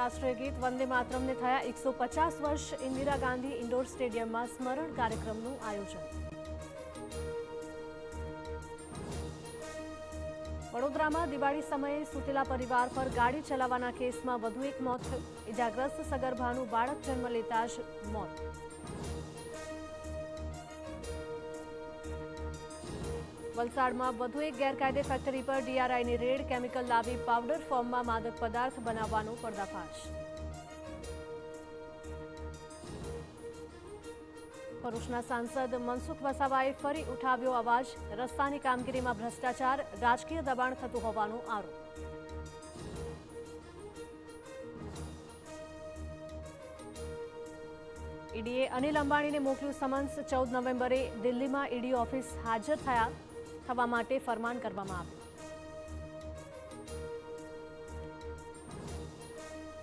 રાષ્ટ્રીય ગીત વંદે માતરમને થયા 150 વર્ષ। ઇન્દિરા ગાંધી ઇન્ડોર સ્ટેડિયમમાં સ્મરણ કાર્યક્રમનું આયોજન। વડોદરામાં દિવાળી સમયે સૂતેલા પરિવાર પર ગાડી ચલાવવાના કેસમાં વધુ એક મોત થયું। ઇજાગ્રસ્ત સગર્ભાનું બાળક જન્મ લેતા જ મોત। વલસાડમાં વધુ એક ગેરકાયદે ફેક્ટરી પર ડીઆરઆઈની રેડ। કેમિકલ લાવી પાવડર ફોર્મમાં માદક પદાર્થ બનાવવાનો પર્દાફાશ। ભરૂચના સાંસદ મનસુખ વસાવાએ ફરી ઉઠાવ્યો અવાજ। રસ્તાની કામગીરીમાં ભ્રષ્ટાચાર, રાજકીય દબાણ થતું હોવાનો આરોપ। ઈડીએ અનિલ અંબાણીને મોકલ્યું સમન્સ। 14 નવેમ્બરે દિલ્હીમાં ઈડી ઓફિસ હાજર થવા માટે ફરમાન કરવામાં આવ્યું।